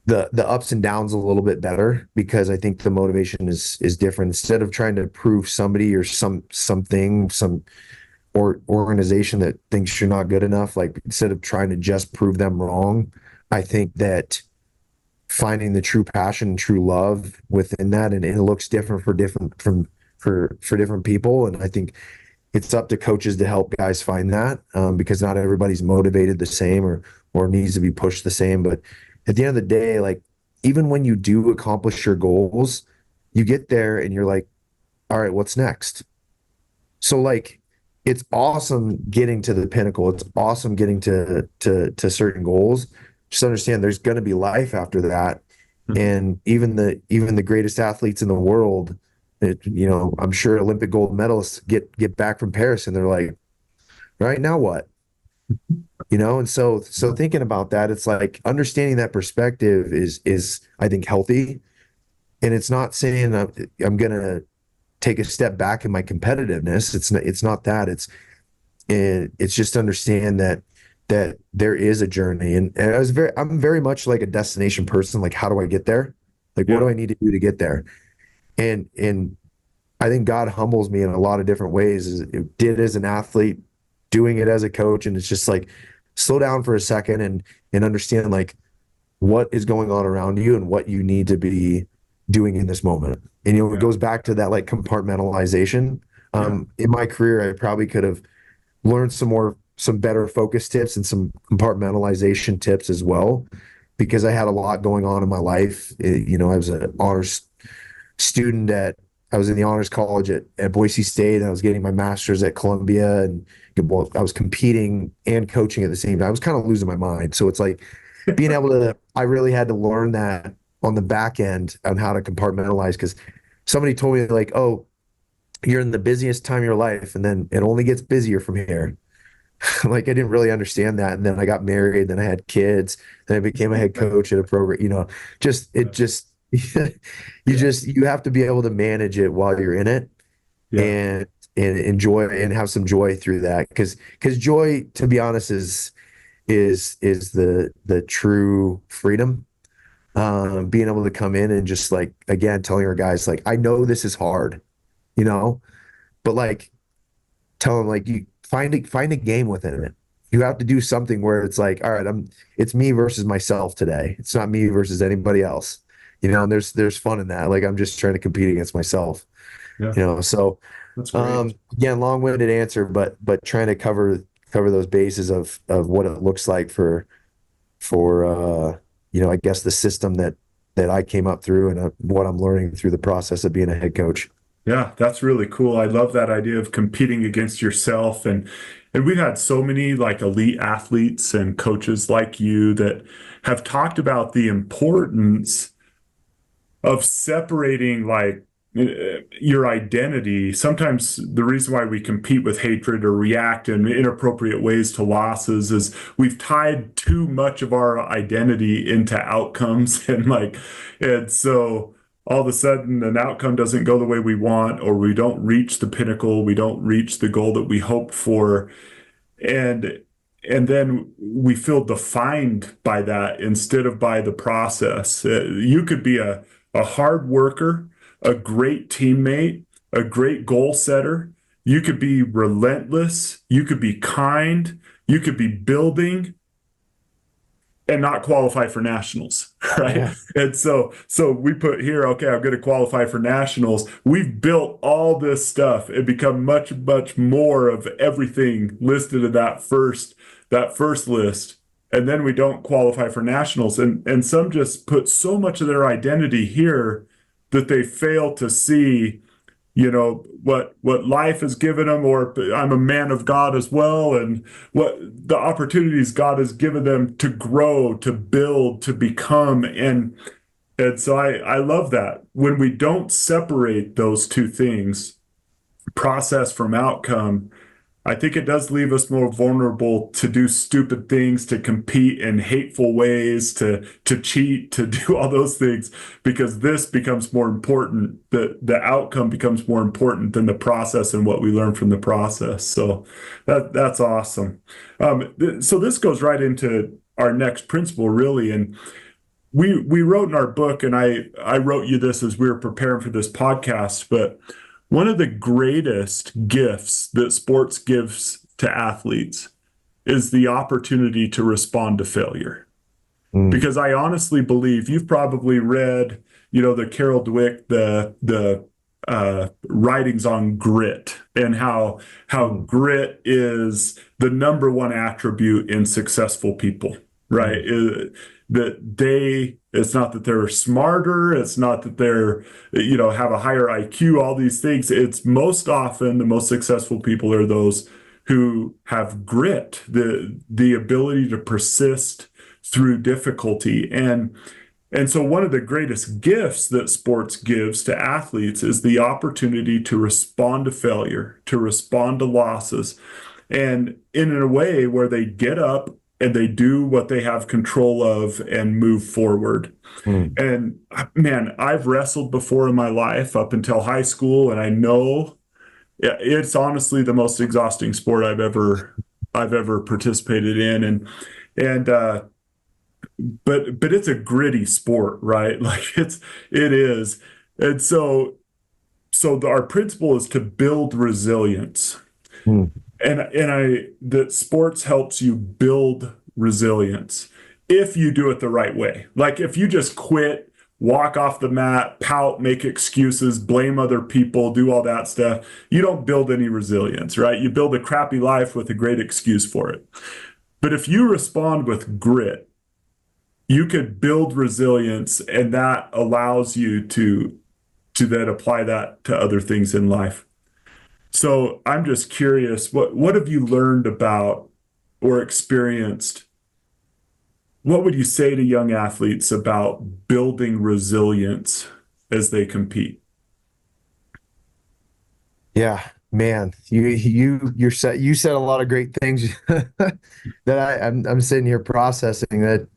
the ups and downs a little bit better, because I think the motivation is different. Instead of trying to prove somebody or something, or organization that thinks you're not good enough, like, instead of trying to just prove them wrong, I think that finding the true passion and true love within that, and it looks different for different people. And I think it's up to coaches to help guys find that, because not everybody's motivated the same, or needs to be pushed the same. But at the end of the day, like, even when you do accomplish your goals, you get there and you're like, all right, what's next? So, like, it's awesome getting to the pinnacle. It's awesome getting to certain goals. Just understand there's going to be life after that. And even the greatest athletes in the world, I'm sure Olympic gold medalists get back from Paris and they're like, right, now what? And so thinking about that, it's like, understanding that perspective is I think healthy. And it's not saying I'm gonna take a step back in my competitiveness. It's not that. It's just understand that there is a journey. And I'm very much like a destination person. Like, how do I get there? Like, what do I need to do to get there? And I think God humbles me in a lot of different ways. It did as an athlete, doing it as a coach, and it's just like, slow down for a second and understand, like, what is going on around you and what you need to be doing in this moment. And it goes back to that, like, compartmentalization. In my career, I probably could have learned some better focus tips and some compartmentalization tips as well, because I had a lot going on in my life. I was an honors student I was in the honors college at Boise State, and I was getting my master's at Columbia, and I was competing and coaching at the same time. I was kind of losing my mind. So it's like, I really had to learn that on the back end on how to compartmentalize, because somebody told me, like, oh, you're in the busiest time of your life, and then it only gets busier from here. Like, I didn't really understand that. And then I got married, then I had kids, then I became a head coach at a program, you have to be able to manage it while you're in it, and enjoy and have some joy through that. Cause joy, to be honest, is the true freedom. Being able to come in and just, like, again, telling our guys, like, I know this is hard, but, like, tell them, like, you find a game within it. You have to do something where it's like, all right, it's me versus myself today. It's not me versus anybody else, and there's fun in that. Like, I'm just trying to compete against myself, so, That's great. again, long-winded answer, but trying to cover those bases of what it looks like for I guess the system that I came up through, and what I'm learning through the process of being a head coach. Yeah, that's really cool. I love that idea of competing against yourself. And we've had so many, like, elite athletes and coaches like you that have talked about the importance of separating, like, your identity. Sometimes the reason why we compete with hatred or react in inappropriate ways to losses is we've tied too much of our identity into outcomes. And so all of a sudden an outcome doesn't go the way we want, or we don't reach the pinnacle, we don't reach the goal that we hoped for. And then we feel defined by that instead of by the process. You could be a hard worker, a great teammate, a great goal setter. You could be relentless. You could be kind. You could be building and not qualify for nationals, right? Yeah. And so we put here, okay, I'm going to qualify for nationals. We've built all this stuff and become much, much more of everything listed in that first list. and then we don't qualify for nationals. And some just put so much of their identity here that they fail to see, what life has given them, or I'm a man of God as well, and what the opportunities God has given them to grow, to build, to become. And so I love that when we don't separate those two things, process from outcome. I think it does leave us more vulnerable to do stupid things, to compete in hateful ways, to cheat, to do all those things, because this becomes more important. The outcome becomes more important than the process and what we learn from the process. So that's awesome. So this goes right into our next principle, really. And we wrote in our book, and I wrote you this as we were preparing for this podcast, but one of the greatest gifts that sports gives to athletes is the opportunity to respond to failure. Because I honestly believe you've probably read, the Carol Dweck, the writings on grit, and how grit is the number one attribute in successful people, right? It's not that they're smarter, it's not that they're, have a higher IQ, all these things. It's most often the most successful people are those who have grit, the ability to persist through difficulty. And so one of the greatest gifts that sports gives to athletes is the opportunity to respond to failure, to respond to losses, and in a way where they get up and they do what they have control of and move forward. And man, I've wrestled before in my life up until high school, and I know it's honestly the most exhausting sport I've ever participated in. But it's a gritty sport, right? Like it is. And so our principle is to build resilience. That sports helps you build resilience if you do it the right way. Like if you just quit, walk off the mat, pout, make excuses, blame other people, do all that stuff, you don't build any resilience, right? You build a crappy life with a great excuse for it. But if you respond with grit, you could build resilience, and that allows you to then apply that to other things in life. So I'm just curious, what have you learned about or experienced? What would you say to young athletes about building resilience as they compete? Yeah, man, you said a lot of great things that I'm sitting here processing that.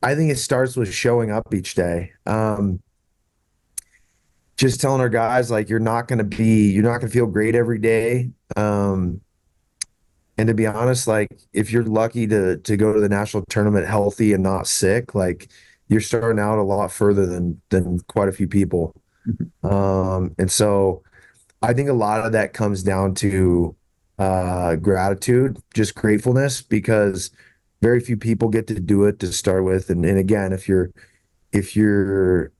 I think it starts with showing up each day. Just telling our guys, like, you're not going to feel great every day. And to be honest, like, if you're lucky to go to the national tournament healthy and not sick, like, you're starting out a lot further than quite a few people. And so I think a lot of that comes down to gratitude, just gratefulness, because very few people get to do it to start with. And again, if you're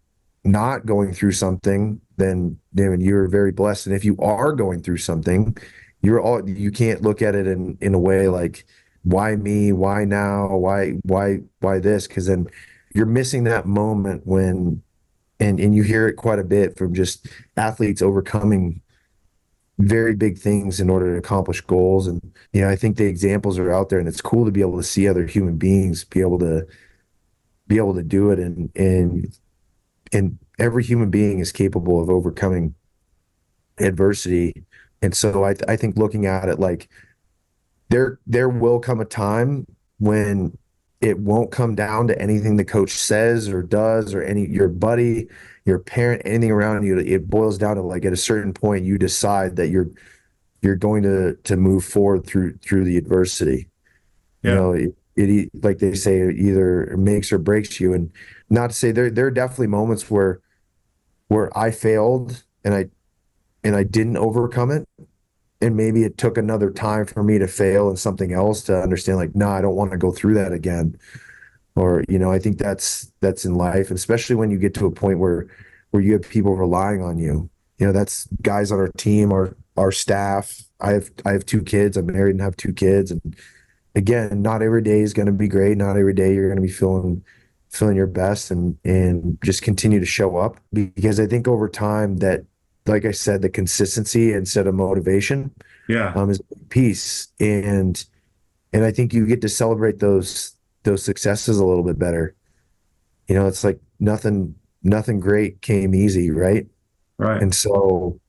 not going through something, then you're very blessed. And if you are going through something, you can't look at it in a way like, why me? Why now? Why this? Because then you're missing that moment when, and you hear it quite a bit from just athletes overcoming very big things in order to accomplish goals. And I think the examples are out there, and it's cool to be able to see other human beings be able to do it. And every human being is capable of overcoming adversity. And so I think looking at it like there will come a time when it won't come down to anything the coach says or does, or your buddy, your parent, anything around you. It boils down to, like, at a certain point, you decide that you're going to move forward through the adversity. Yeah. It like they say, it either makes or breaks you. And not to say there are definitely moments where I failed and I didn't overcome it. And maybe it took another time for me to fail in something else to understand, like, no, I don't want to go through that again. Or, I think that's in life, and especially when you get to a point where you have people relying on you. That's guys on our team, our our staff. I have 2 kids. I'm married and have 2 kids. And again, not every day is going to be great. Not every day you're going to be feeling your best, and just continue to show up, because I think over time that, like I said, the consistency instead of motivation is a big piece. And I think you get to celebrate those successes a little bit better. It's like nothing great came easy, right? Right. And so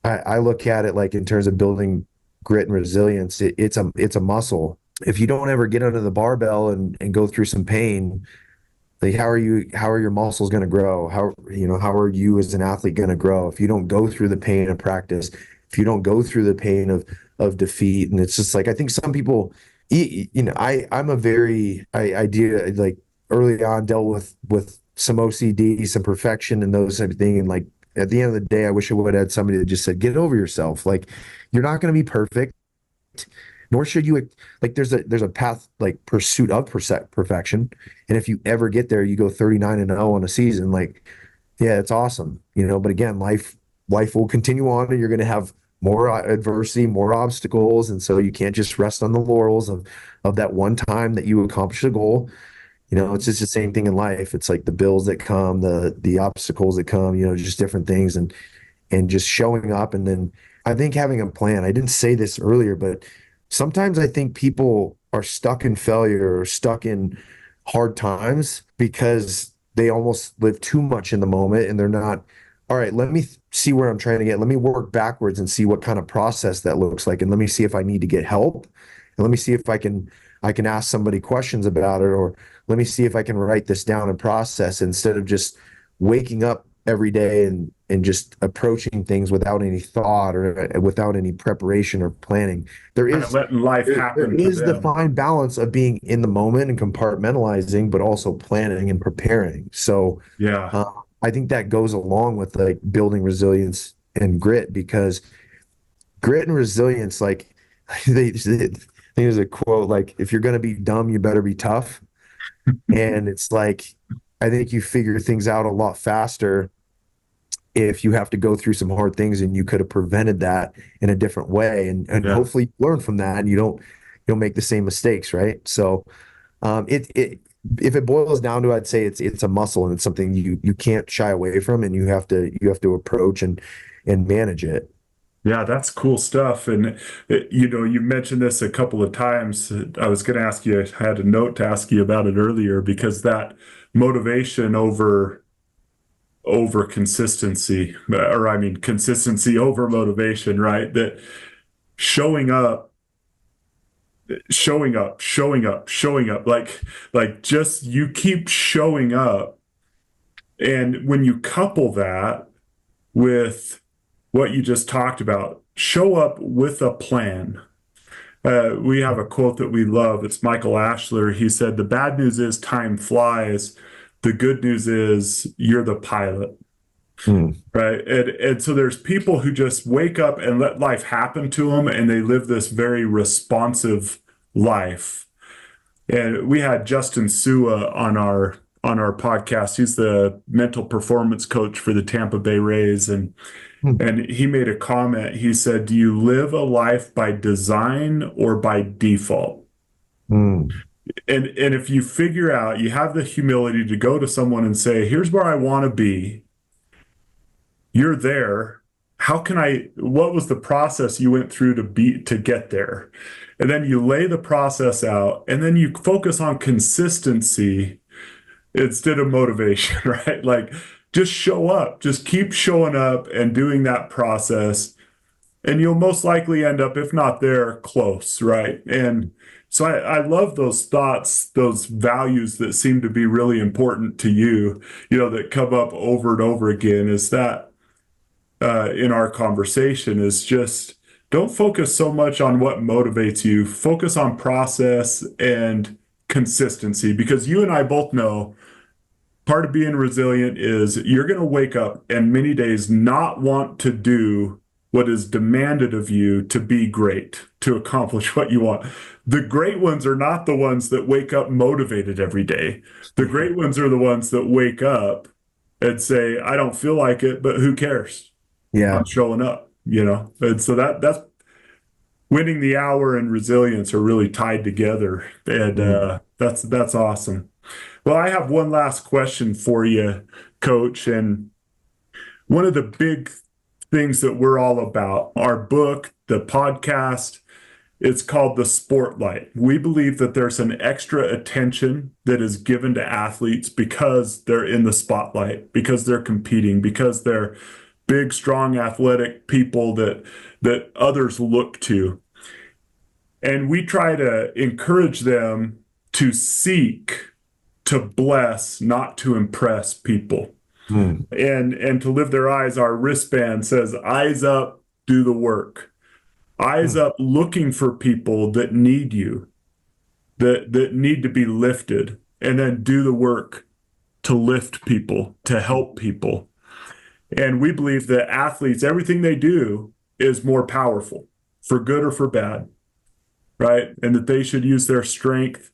I look at it like in terms of building grit and resilience, it's a muscle. If you don't ever get under the barbell and go through some pain, like how are your muscles going to grow? How are you as an athlete going to grow if you don't go through the pain of practice, if you don't go through the pain of defeat? And it's just like, I think some people, I'm a very, I do, like, early on dealt with some OCD, some perfection and those type of things. And like, at the end of the day, I wish I would have had somebody that just said, get over yourself. Like, you're not going to be perfect, nor should you. Like, there's a path, like, pursuit of perfection. And if you ever get there, you go 39-0 on a season. Like, yeah, it's awesome, but again, life will continue on, and you're going to have more adversity, more obstacles. And so you can't just rest on the laurels of that one time that you accomplished a goal. It's just the same thing in life. It's like the bills that come, the obstacles that come, just different things, and just showing up. And then I think having a plan. I didn't say this earlier, but sometimes I think people are stuck in failure or stuck in hard times because they almost live too much in the moment, and they're not, all right, let me see where I'm trying to get. Let me work backwards and see what kind of process that looks like. And let me see if I need to get help. And let me see if I can ask somebody questions about it, or let me see if I can write this down and process, instead of just waking up every day and just approaching things without any thought or without any preparation or planning. There is letting life happen. There is the fine balance of being in the moment and compartmentalizing, but also planning and preparing. So I think that goes along with like building resilience and grit, because grit and resilience, like, there's a quote, like, if you're going to be dumb, you better be tough. And it's like, I think you figure things out a lot faster if you have to go through some hard things, and you could have prevented that in a different way. And hopefully you learn from that, and you don't make the same mistakes. Right. So if it boils down to, I'd say it's a muscle, and it's something you can't shy away from, and you have to approach and manage it. Yeah, that's cool stuff. And, you mentioned this a couple of times. I was going to ask you, I had a note to ask you about it earlier, because that motivation over consistency, or I mean, consistency over motivation, right? That showing up, like just you keep showing up. And when you couple that with what you just talked about, show up with a plan. We have a quote that we love. It's Michael Ashler. He said, "The bad news is time flies. The good news is you're the pilot." Right. And so there's people who just wake up and let life happen to them, and they live this very responsive life. And we had Justin Sua on our podcast. He's the mental performance coach for the Tampa Bay Rays. And he made a comment. He said, "Do you live a life by design or by default?" And if you figure out, you have the humility to go to someone and say, "Here's where I want to be." You're there. What was the process you went through to get there? And then you lay the process out, and then you focus on consistency instead of motivation, right? Like, just show up, just keep showing up and doing that process, and you'll most likely end up, if not there, close, right? And so I love those thoughts, those values that seem to be really important to you, that come up over and over again, is that in our conversation, is just don't focus so much on what motivates you. Focus on process and consistency, because you and I both know part of being resilient is you're going to wake up and many days not want to do what is demanded of you to be great, to accomplish what you want. The great ones are not the ones that wake up motivated every day. The great ones are the ones that wake up and say, "I don't feel like it, but who cares? Yeah. I'm showing up." And so that's winning the hour and resilience are really tied together. And that's awesome. Well, I have one last question for you, Coach. And one of the big things that we're all about, our book, the podcast, it's called the Sportlight. We believe that there's an extra attention that is given to athletes because they're in the spotlight, because they're competing, because they're big, strong, athletic people that others look to. And we try to encourage them to seek to bless, not to impress people. And to live their eyes. Our wristband says, eyes up, do the work. Eyes up, looking for people that need you, that need to be lifted, and then do the work to lift people, to help people. And we believe that athletes, everything they do is more powerful, for good or for bad, right? And that they should use their strength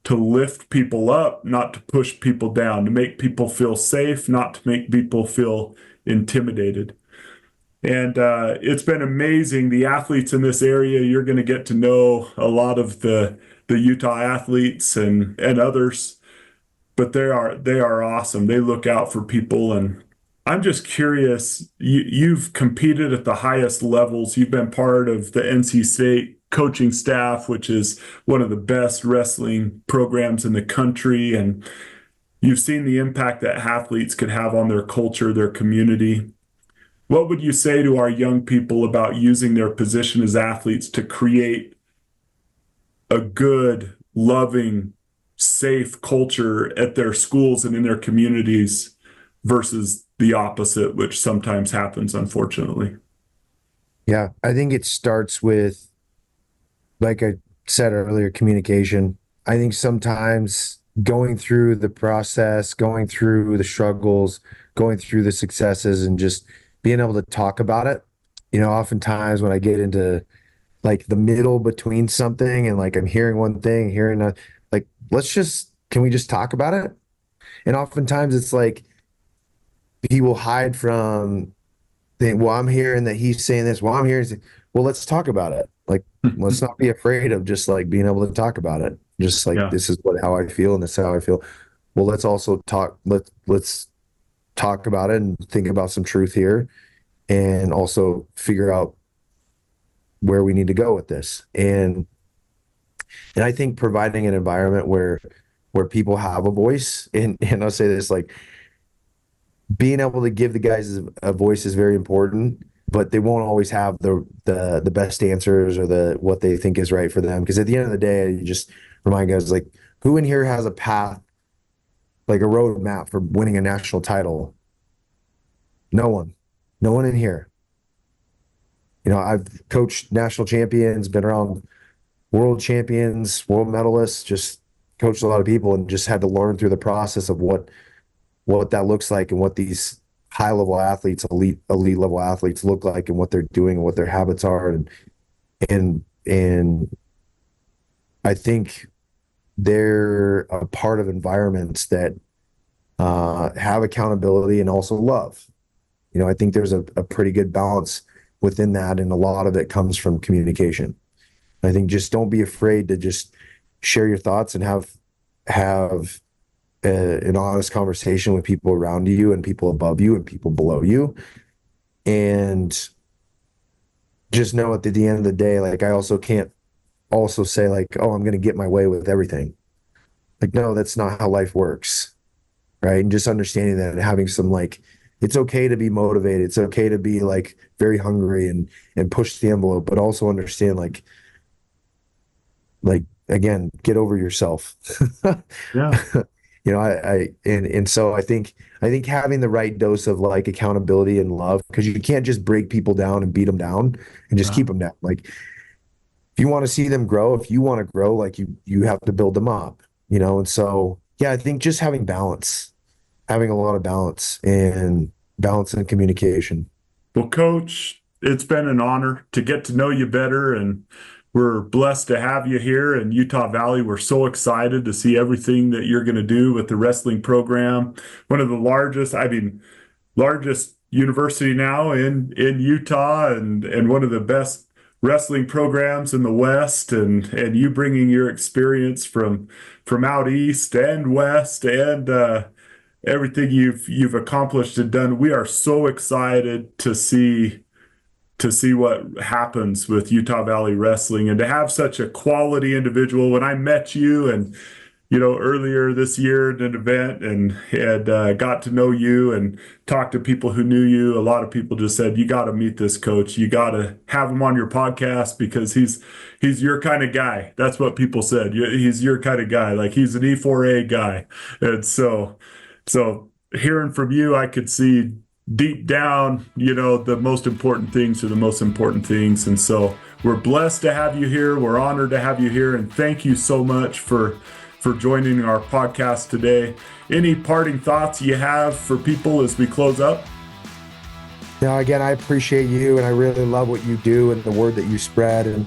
to lift people up, not to push people down, to make people feel safe, not to make people feel intimidated. And it's been amazing. The athletes in this area, you're going to get to know a lot of the Utah athletes and others, but they are awesome. They look out for people. And I'm just curious, you've competed at the highest levels. You've been part of the NC State coaching staff, which is one of the best wrestling programs in the country. And you've seen the impact that athletes could have on their culture, their community. What would you say to our young people about using their position as athletes to create a good, loving, safe culture at their schools and in their communities versus the opposite, which sometimes happens, unfortunately? Yeah, I think it starts with, like I said earlier, communication. I think sometimes going through the process, going through the struggles, going through the successes, and just being able to talk about it. Oftentimes when I get into like the middle between something and like I'm hearing one thing, hearing a, like, can we just talk about it? And oftentimes it's like he will hide from well, I'm hearing that he's saying this. Well, I'm hearing, well, let's talk about it. Like, let's not be afraid of just like being able to talk about it. Just like, this is how I feel and this is how I feel. Well, let's also talk. Let's talk about it and think about some truth here, and also figure out where we need to go with this. And I think providing an environment where people have a voice, and I'll say this, like, being able to give the guys a voice is very important, but they won't always have the best answers or what they think is right for them. Because at the end of the day, you just remind guys, like, who in here has a path, like a roadmap for winning a national title? No one in here. I've coached national champions, been around world champions, world medalists, just coached a lot of people, and just had to learn through the process of what that looks like, and what these high level athletes, elite level athletes look like, and what they're doing and what their habits are. And I think they're a part of environments that have accountability and also love. I think there's a pretty good balance within that, and a lot of it comes from communication. I think just don't be afraid to just share your thoughts and have an honest conversation with people around you and people above you and people below you. And just know at the end of the day, like, I also can't also say like, oh, I'm going to get my way with everything. Like, no, that's not how life works. Right. And just understanding that and having some, like, it's okay to be motivated. It's okay to be like very hungry and push the envelope, but also understand like again, get over yourself. Yeah. So I think having the right dose of like accountability and love, because you can't just break people down and beat them down and just keep them down. Like, if you want to see them grow, if you want to grow, like you have to build them up, And so, yeah, I think just having a lot of balance and communication. Well, Coach, it's been an honor to get to know you better, and we're blessed to have you here in Utah Valley. We're so excited to see everything that you're going to do with the wrestling program. One of the largest university now in Utah, and one of the best wrestling programs in the West, and you bringing your experience from out east and west, and everything you've accomplished and done. We are so excited to see what happens with Utah Valley Wrestling, and to have such a quality individual. When I met you, and earlier this year at an event, and had got to know you and talked to people who knew you, a lot of people just said, you got to meet this coach. You got to have him on your podcast, because he's your kind of guy. That's what people said. He's your kind of guy. Like, he's an E4A guy. And so hearing from you, I could see deep down, the most important things are the most important things. And so we're blessed to have you here. We're honored to have you here. And thank you so much for joining our podcast today. Any parting thoughts you have for people as we close up? Now, again, I appreciate you, and I really love what you do and the word that you spread, and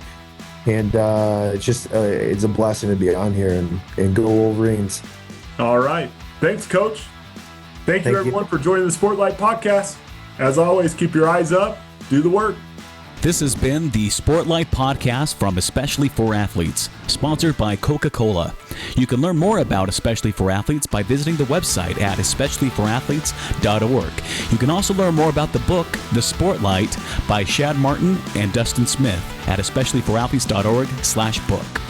it's just it's a blessing to be on here and go Wolverines. All right. Thanks, Coach. Thank you, everyone, for joining the Sportlight Podcast. As always, keep your eyes up, do the work. This has been the Sportlight Podcast from Especially for Athletes, sponsored by Coca-Cola. You can learn more about Especially for Athletes by visiting the website at especiallyforathletes.org. You can also learn more about the book, The Sportlight, by Shad Martin and Dustin Smith at especiallyforathletes.org/book.